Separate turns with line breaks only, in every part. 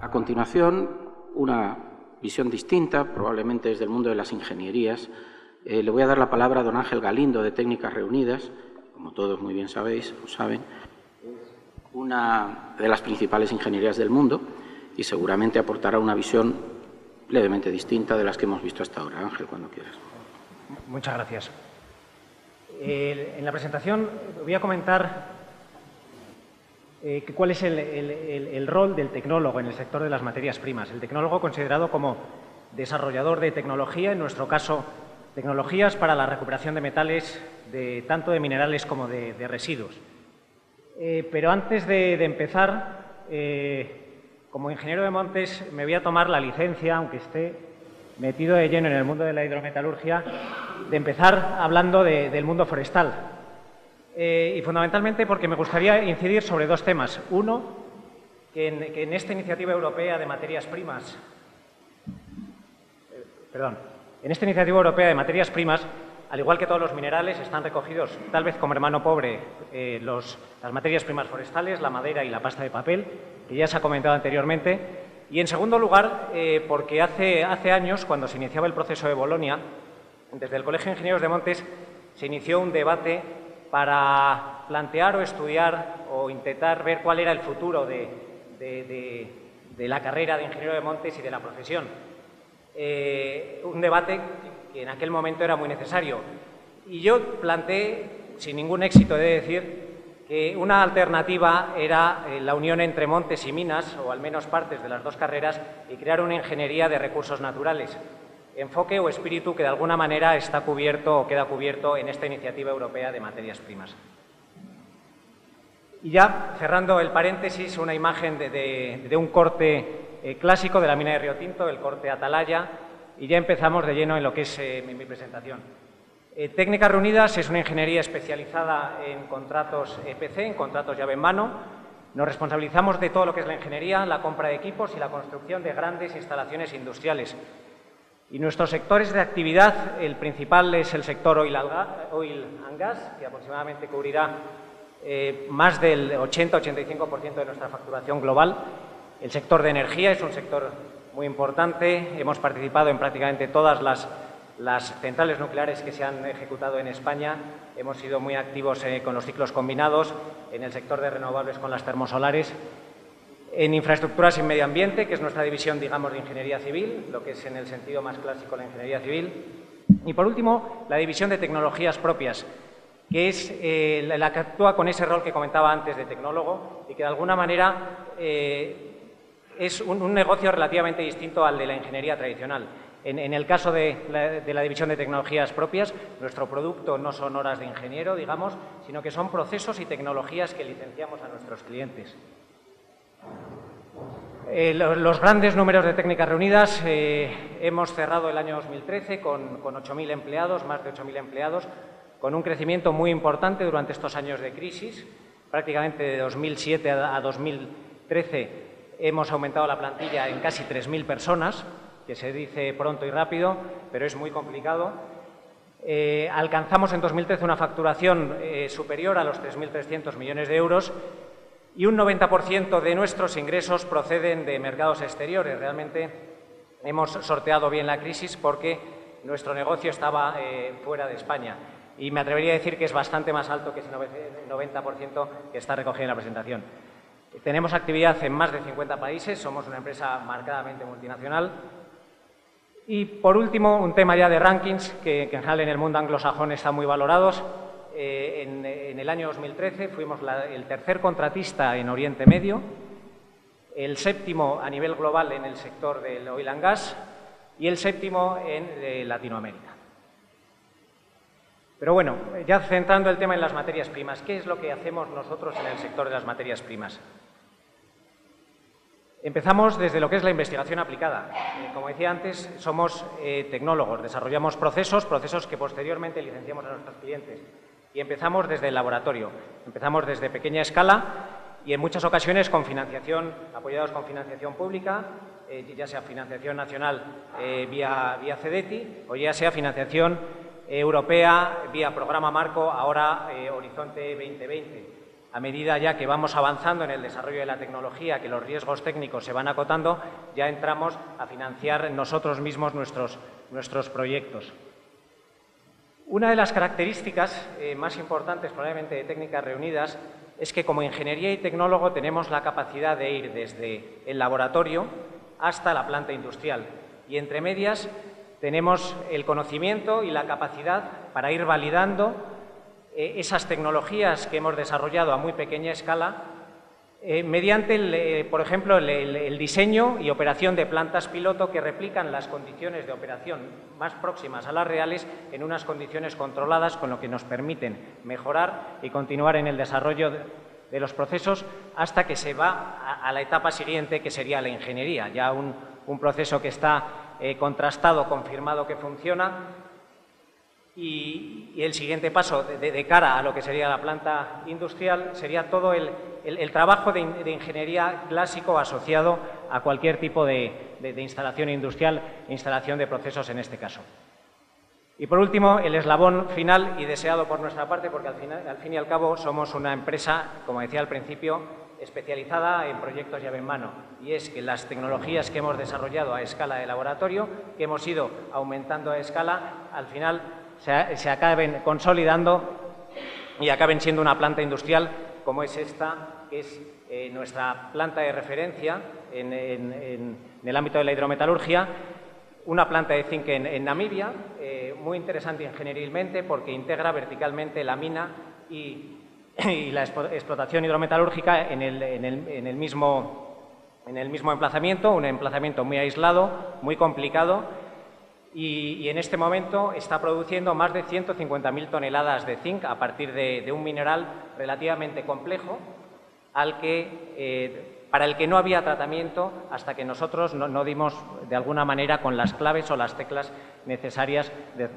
A continuación, una visión distinta, probablemente desde el mundo de las ingenierías. Le voy a dar la palabra a don Ángel Galindo, de Técnicas Reunidas, como todos muy bien sabéis, o saben, una de las principales ingenierías del mundo y seguramente aportará una visión levemente distinta de las que hemos visto hasta ahora. Ángel, cuando quieras.
Muchas gracias. En la presentación voy a comentar cuál es el rol del tecnólogo en el sector de las materias primas. El tecnólogo considerado como desarrollador de tecnología, en nuestro caso, tecnologías para la recuperación de metales, tanto de minerales como de residuos. Pero antes de empezar, como ingeniero de montes, me voy a tomar la licencia, aunque esté metido de lleno en el mundo de la hidrometalurgia, de empezar hablando del mundo forestal. Y fundamentalmente porque me gustaría incidir sobre dos temas. Uno, que en esta iniciativa europea de materias primas, al igual que todos los minerales, están recogidos, tal vez como hermano pobre, las materias primas forestales, la madera y la pasta de papel, que ya se ha comentado anteriormente. Y, en segundo lugar, porque hace años, cuando se iniciaba el proceso de Bolonia, desde el Colegio de Ingenieros de Montes se inició un debate para plantear o estudiar o intentar ver cuál era el futuro de la carrera de ingeniero de montes y de la profesión. Un debate que en aquel momento era muy necesario. Y yo planteé, sin ningún éxito he de decir, que una alternativa era la unión entre montes y minas, o al menos partes de las dos carreras, y crear una ingeniería de recursos naturales. Enfoque o espíritu que de alguna manera está cubierto o queda cubierto en esta iniciativa europea de materias primas. Y ya, cerrando el paréntesis, una imagen de un corte clásico de la mina de Río Tinto, el corte Atalaya, y ya empezamos de lleno en lo que es mi presentación. Técnicas Reunidas es una ingeniería especializada en contratos EPC, en contratos llave en mano. Nos responsabilizamos de todo lo que es la ingeniería, la compra de equipos y la construcción de grandes instalaciones industriales. Y nuestros sectores de actividad, el principal es el sector oil and gas, que aproximadamente cubrirá más del 80-85% de nuestra facturación global. El sector de energía es un sector muy importante. Hemos participado en prácticamente todas las centrales nucleares que se han ejecutado en España. Hemos sido muy activos con los ciclos combinados, en el sector de renovables con las termosolares. En infraestructuras y medio ambiente, que es nuestra división, digamos, de ingeniería civil, lo que es en el sentido más clásico la ingeniería civil. Y, por último, la división de tecnologías propias, que es la que actúa con ese rol que comentaba antes de tecnólogo y que, de alguna manera, es un negocio relativamente distinto al de la ingeniería tradicional. En el caso de la división de tecnologías propias, nuestro producto no son horas de ingeniero, digamos, sino que son procesos y tecnologías que licenciamos a nuestros clientes. Los grandes números de Técnicas Reunidas, hemos cerrado el año 2013 con 8.000 empleados, más de 8.000 empleados, con un crecimiento muy importante durante estos años de crisis. Prácticamente de 2007 a 2013 hemos aumentado la plantilla en casi 3.000 personas, que se dice pronto y rápido, pero es muy complicado. Alcanzamos en 2013 una facturación superior a los 3.300 millones de euros y un 90% de nuestros ingresos proceden de mercados exteriores. Realmente hemos sorteado bien la crisis porque nuestro negocio estaba fuera de España y me atrevería a decir que es bastante más alto que ese 90% que está recogido en la presentación. Tenemos actividad en más de 50 países, somos una empresa marcadamente multinacional. Y, por último, un tema ya de rankings que en general en el mundo anglosajón están muy valorados. En el año 2013 fuimos el tercer contratista en Oriente Medio, el séptimo a nivel global en el sector del oil and gas y el séptimo en Latinoamérica. Pero bueno, ya centrando el tema en las materias primas, ¿qué es lo que hacemos nosotros en el sector de las materias primas? Empezamos desde lo que es la investigación aplicada. Como decía antes, somos tecnólogos, desarrollamos procesos que posteriormente licenciamos a nuestros clientes. Y empezamos desde el laboratorio, empezamos desde pequeña escala y en muchas ocasiones con financiación, apoyados con financiación pública, ya sea financiación nacional vía CEDETI o ya sea financiación europea vía programa marco, ahora Horizonte 2020. A medida ya que vamos avanzando en el desarrollo de la tecnología, que los riesgos técnicos se van acotando, ya entramos a financiar nosotros mismos nuestros proyectos. Una de las características más importantes probablemente de Técnicas Reunidas es que como ingeniería y tecnólogo tenemos la capacidad de ir desde el laboratorio hasta la planta industrial y entre medias tenemos el conocimiento y la capacidad para ir validando esas tecnologías que hemos desarrollado a muy pequeña escala mediante, por ejemplo, el diseño y operación de plantas piloto que replican las condiciones de operación más próximas a las reales en unas condiciones controladas, con lo que nos permiten mejorar y continuar en el desarrollo de los procesos hasta que se va a la etapa siguiente, que sería la ingeniería, ya un proceso que está contrastado, confirmado que funciona. Y el siguiente paso de cara a lo que sería la planta industrial sería todo el trabajo de ingeniería clásico asociado a cualquier tipo de instalación industrial, instalación de procesos en este caso. Y por último, el eslabón final y deseado por nuestra parte, porque al fin y al cabo somos una empresa, como decía al principio, especializada en proyectos llave en mano, y es que las tecnologías que hemos desarrollado a escala de laboratorio, que hemos ido aumentando a escala, al final se acaben consolidando y acaben siendo una planta industrial como es esta, que es nuestra planta de referencia en el ámbito de la hidrometalurgia, una planta de zinc en Namibia, muy interesante ingenierilmente porque integra verticalmente la mina y la explotación hidrometalúrgica en el mismo emplazamiento, un emplazamiento muy aislado, muy complicado. Y en este momento está produciendo más de 150.000 toneladas de zinc a partir de un mineral relativamente complejo para el que no había tratamiento hasta que nosotros no dimos de alguna manera con las claves o las teclas necesarias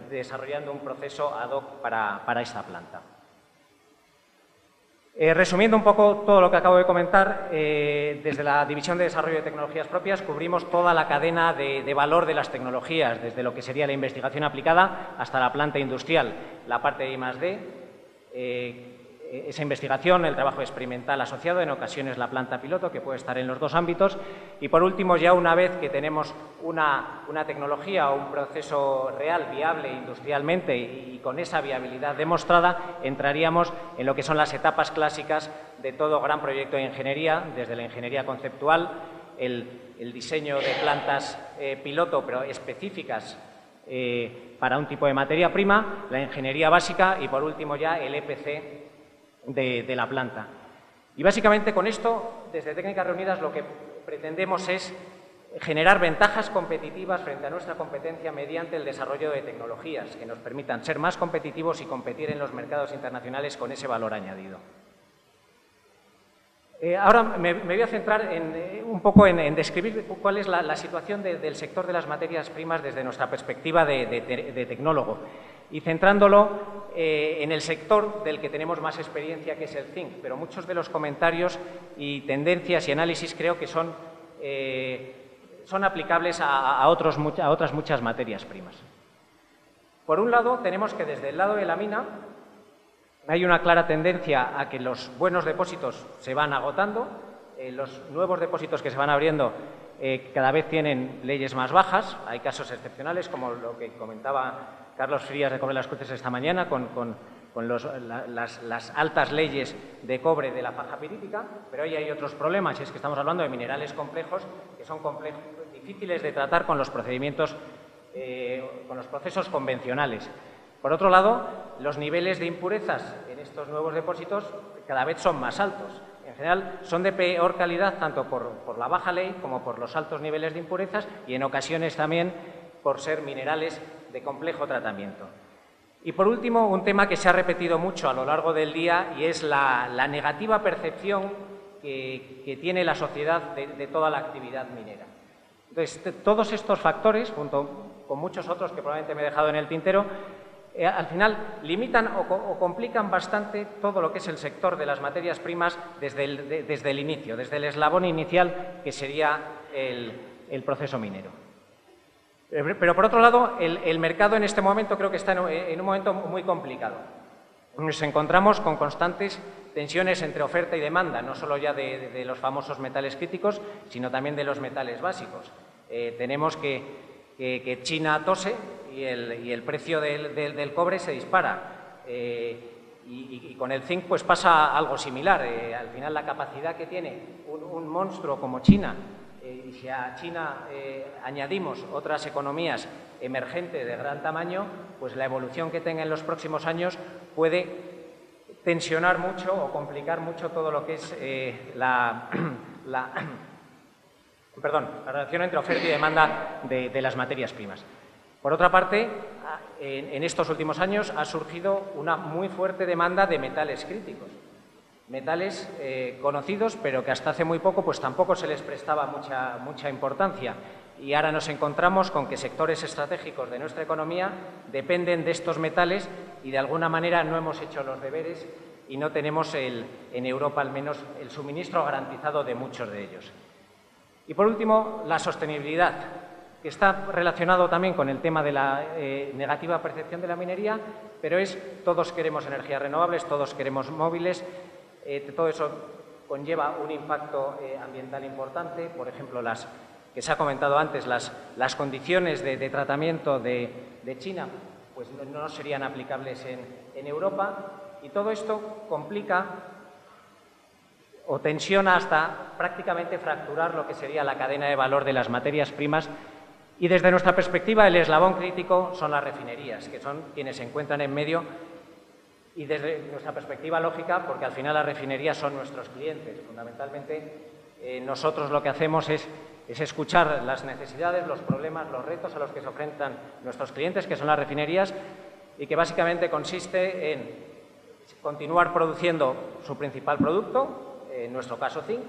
desarrollando un proceso ad hoc para esta planta. Resumiendo un poco todo lo que acabo de comentar, desde la División de Desarrollo de Tecnologías Propias cubrimos toda la cadena de valor de las tecnologías, desde lo que sería la investigación aplicada hasta la planta industrial, la parte de I+D, esa investigación, el trabajo experimental asociado, en ocasiones la planta piloto, que puede estar en los dos ámbitos, y por último, ya una vez que tenemos una tecnología o un proceso real, viable industrialmente y con esa viabilidad demostrada, entraríamos en lo que son las etapas clásicas de todo gran proyecto de ingeniería, desde la ingeniería conceptual, el diseño de plantas piloto, pero específicas para un tipo de materia prima, la ingeniería básica y, por último, ya el EPC de la planta. Y básicamente con esto, desde Técnicas Reunidas, lo que pretendemos es generar ventajas competitivas frente a nuestra competencia mediante el desarrollo de tecnologías que nos permitan ser más competitivos y competir en los mercados internacionales con ese valor añadido. Ahora me voy a centrar un poco en describir cuál es la situación del sector de las materias primas desde nuestra perspectiva de tecnólogo y centrándolo en el sector del que tenemos más experiencia, que es el zinc, pero muchos de los comentarios y tendencias y análisis creo que son aplicables a otras muchas materias primas. Por un lado, tenemos que desde el lado de la mina hay una clara tendencia a que los buenos depósitos se van agotando, los nuevos depósitos que se van abriendo cada vez tienen leyes más bajas, hay casos excepcionales como lo que comentaba Carlos Frías de Cobre Las Cruces esta mañana con las altas leyes de cobre de la faja pirítica, pero hoy hay otros problemas y es que estamos hablando de minerales complejos que son difíciles de tratar con los procedimientos, con los procesos convencionales. Por otro lado, los niveles de impurezas en estos nuevos depósitos cada vez son más altos. En general, son de peor calidad tanto por la baja ley como por los altos niveles de impurezas y en ocasiones también por ser minerales de complejo tratamiento. Y por último, un tema que se ha repetido mucho a lo largo del día y es la negativa percepción que tiene la sociedad de toda la actividad minera. Entonces, todos estos factores, junto con muchos otros que probablemente me he dejado en el tintero, al final limitan o complican bastante todo lo que es el sector de las materias primas desde el inicio, desde el eslabón inicial que sería el proceso minero. Pero por otro lado, el mercado en este momento creo que está en un momento muy complicado. nos encontramos con constantes tensiones entre oferta y demanda, no solo ya de los famosos metales críticos, sino también de los metales básicos. Tenemos que China tose y el precio del cobre se dispara. Y con el zinc pues pasa algo similar. Al final la capacidad que tiene un monstruo como China, y si a China añadimos otras economías emergentes de gran tamaño, pues la evolución que tenga en los próximos años puede tensionar mucho o complicar mucho todo lo que es la relación entre oferta y demanda de las materias primas. Por otra parte, en estos últimos años ha surgido una muy fuerte demanda de metales críticos. Metales conocidos, pero que hasta hace muy poco pues tampoco se les prestaba mucha importancia. Y ahora nos encontramos con que sectores estratégicos de nuestra economía dependen de estos metales y de alguna manera no hemos hecho los deberes y no tenemos en Europa al menos el suministro garantizado de muchos de ellos. Y por último, la sostenibilidad, que está relacionado también con el tema de la negativa percepción de la minería, pero todos queremos energías renovables, todos queremos móviles, todo eso conlleva un impacto ambiental importante. Por ejemplo, que se ha comentado antes, las condiciones de tratamiento de China pues no serían aplicables en Europa, y todo esto complica o tensiona hasta prácticamente fracturar lo que sería la cadena de valor de las materias primas. Y desde nuestra perspectiva, el eslabón crítico son las refinerías, que son quienes se encuentran en medio, y desde nuestra perspectiva lógica, porque al final las refinerías son nuestros clientes. Fundamentalmente, nosotros lo que hacemos es escuchar las necesidades, los problemas, los retos a los que se enfrentan nuestros clientes, que son las refinerías, y que básicamente consiste en continuar produciendo su principal producto, en nuestro caso zinc,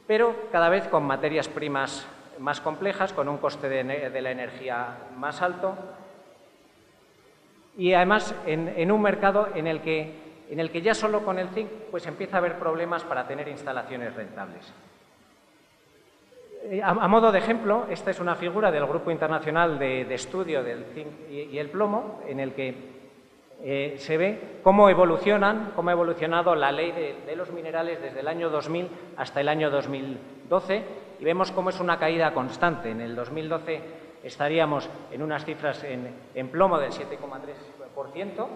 pero cada vez con materias primas más complejas, con un coste de la energía más alto, y además en un mercado en el que ya solo con el zinc pues empieza a haber problemas para tener instalaciones rentables. A modo de ejemplo, esta es una figura del Grupo Internacional de Estudio del Zinc y el Plomo, en el que se ve cómo ha evolucionado la ley de los minerales desde el año 2000 hasta el año 2012, y vemos cómo es una caída constante. En el 2012 estaríamos en unas cifras en plomo del 7,3%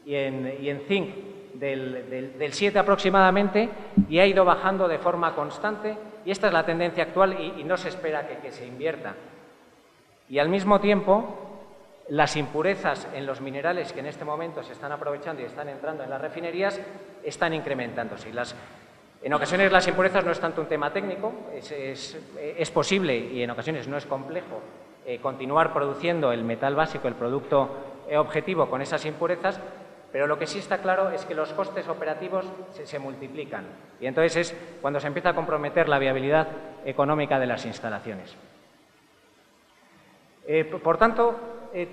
y en zinc del 7% aproximadamente, y ha ido bajando de forma constante, y esta es la tendencia actual y no se espera que se invierta. Y al mismo tiempo, las impurezas en los minerales que en este momento se están aprovechando y están entrando en las refinerías están incrementándose. En ocasiones las impurezas no es tanto un tema técnico, es posible y en ocasiones no es complejo continuar produciendo el metal básico, el producto objetivo con esas impurezas, pero lo que sí está claro es que los costes operativos se multiplican, y entonces es cuando se empieza a comprometer la viabilidad económica de las instalaciones. Por tanto,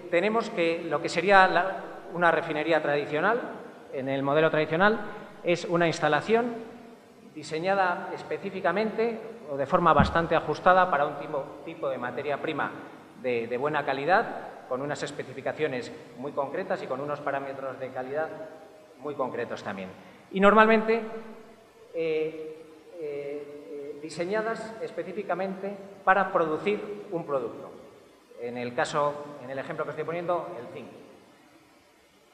tenemos que lo que sería una refinería tradicional, en el modelo tradicional, es una instalación diseñada específicamente o de forma bastante ajustada para un tipo de materia prima de buena calidad, con unas especificaciones muy concretas y con unos parámetros de calidad muy concretos también. Y normalmente diseñadas específicamente para producir un producto. En el ejemplo que estoy poniendo, el zinc.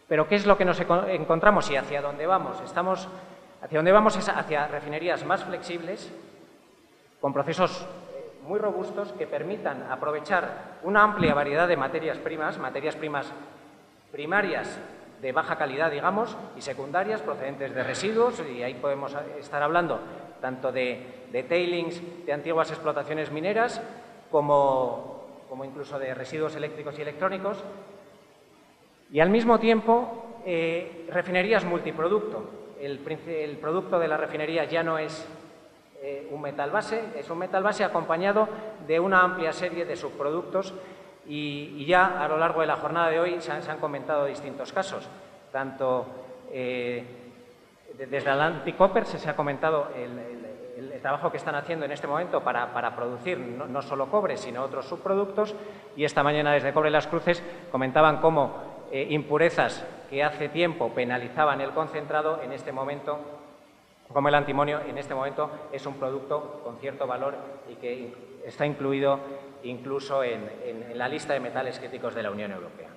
Pero ¿qué es lo que nos encontramos y hacia dónde vamos? Hacia dónde vamos es hacia refinerías más flexibles, con procesos muy robustos que permitan aprovechar una amplia variedad de materias primas primarias de baja calidad, digamos, y secundarias procedentes de residuos, y ahí podemos estar hablando tanto de tailings de antiguas explotaciones mineras como incluso de residuos eléctricos y electrónicos, y al mismo tiempo refinerías multiproducto. El producto de la refinería ya no es un metal base, es un metal base acompañado de una amplia serie de subproductos, y ya a lo largo de la jornada de hoy se han comentado distintos casos. Tanto desde Atlantic Copper se ha comentado el trabajo que están haciendo en este momento para producir no solo cobre, sino otros subproductos, y esta mañana desde Cobre Las Cruces comentaban cómo impurezas que hace tiempo penalizaban el concentrado, en este momento, como el antimonio, en este momento es un producto con cierto valor y que está incluido incluso en la lista de metales críticos de la Unión Europea.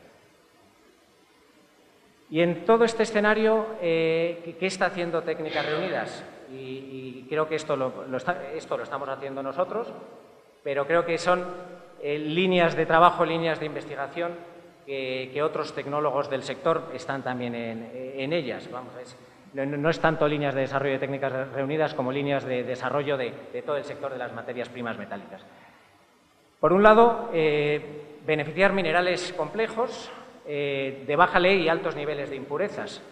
Y en todo este escenario, ¿qué está haciendo Técnicas Reunidas? Y creo que esto lo estamos haciendo nosotros, pero creo que son líneas de trabajo, líneas de investigación que otros tecnólogos del sector están también en ellas. Vamos, no es tanto líneas de desarrollo de Técnicas Reunidas como líneas de desarrollo de todo el sector de las materias primas metálicas. Por un lado, beneficiar minerales complejos, de baja ley y altos niveles de impurezas.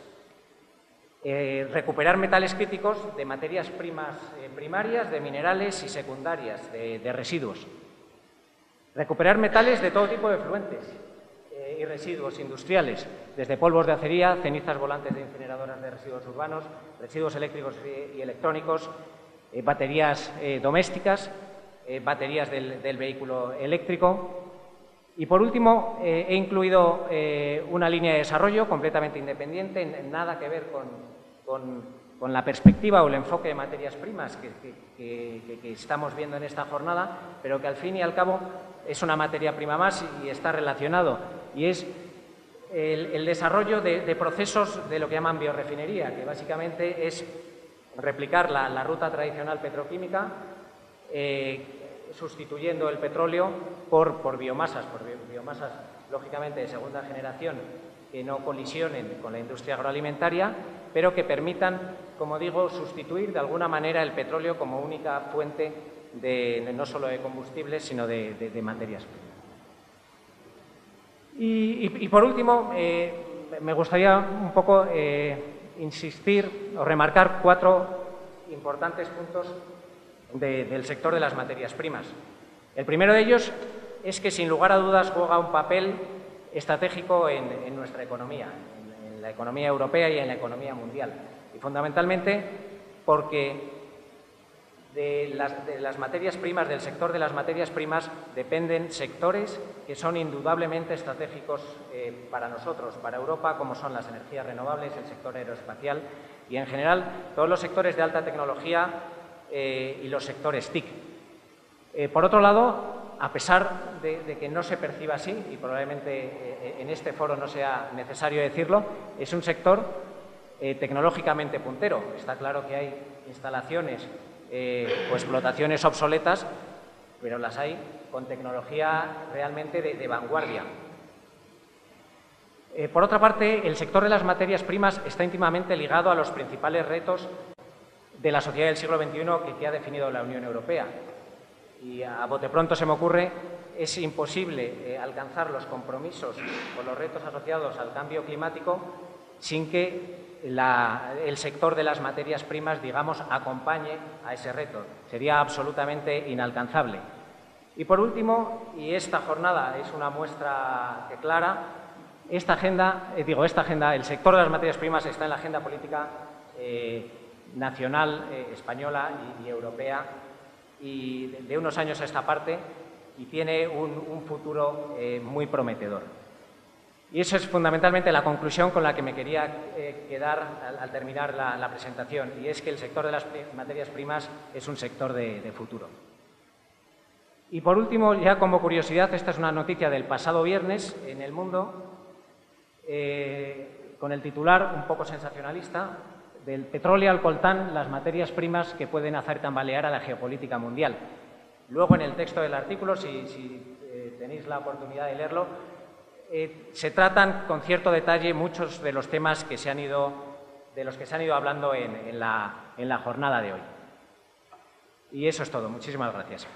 Recuperar metales críticos de materias primas primarias, de minerales y secundarias, de residuos. Recuperar metales de todo tipo de efluentes y residuos industriales, desde polvos de acería, cenizas volantes de incineradoras de residuos urbanos, residuos eléctricos y electrónicos, baterías domésticas, baterías del vehículo eléctrico. Y, por último, he incluido una línea de desarrollo completamente independiente, nada que ver con la perspectiva o el enfoque de materias primas que estamos viendo en esta jornada, pero que, al fin y al cabo, es una materia prima más y está relacionado. Y es el desarrollo de procesos de lo que llaman biorefinería, que básicamente es replicar la ruta tradicional petroquímica, sustituyendo el petróleo por biomasas, lógicamente de segunda generación, que no colisionen con la industria agroalimentaria, pero que permitan, como digo, sustituir de alguna manera el petróleo como única fuente no solo de combustibles, sino de materias primas. Y por último, me gustaría un poco insistir o remarcar 4 importantes puntos del sector de las materias primas. El primero de ellos es que, sin lugar a dudas, juega un papel estratégico en nuestra economía, en la economía europea y en la economía mundial. Y fundamentalmente porque de las materias primas, del sector de las materias primas, dependen sectores que son indudablemente estratégicos para nosotros, para Europa, como son las energías renovables, el sector aeroespacial y, en general, todos los sectores de alta tecnología y los sectores TIC. Por otro lado, a pesar de que no se perciba así, y probablemente en este foro no sea necesario decirlo, es un sector tecnológicamente puntero. Está claro que hay instalaciones o explotaciones obsoletas, pero las hay con tecnología realmente de vanguardia. Por otra parte, el sector de las materias primas está íntimamente ligado a los principales retos de la sociedad del siglo XXI que ha definido la Unión Europea. Y a bote pronto se me ocurre, es imposible alcanzar los compromisos o los retos asociados al cambio climático sin que el sector de las materias primas, digamos, acompañe a ese reto. Sería absolutamente inalcanzable. Y por último, y esta jornada es una muestra clara, esta agenda, el sector de las materias primas está en la agenda política nacional, española y europea, y de unos años a esta parte, y tiene un futuro muy prometedor. Y eso es fundamentalmente la conclusión con la que me quería quedar al terminar la presentación, y es que el sector de las materias primas es un sector de futuro. Y por último, ya como curiosidad, esta es una noticia del pasado viernes en El Mundo, con el titular un poco sensacionalista: del petróleo al coltán, las materias primas que pueden hacer tambalear a la geopolítica mundial. Luego, en el texto del artículo, si tenéis la oportunidad de leerlo, se tratan con cierto detalle muchos de los temas de los que se han ido hablando en la jornada de hoy. Y eso es todo. Muchísimas gracias.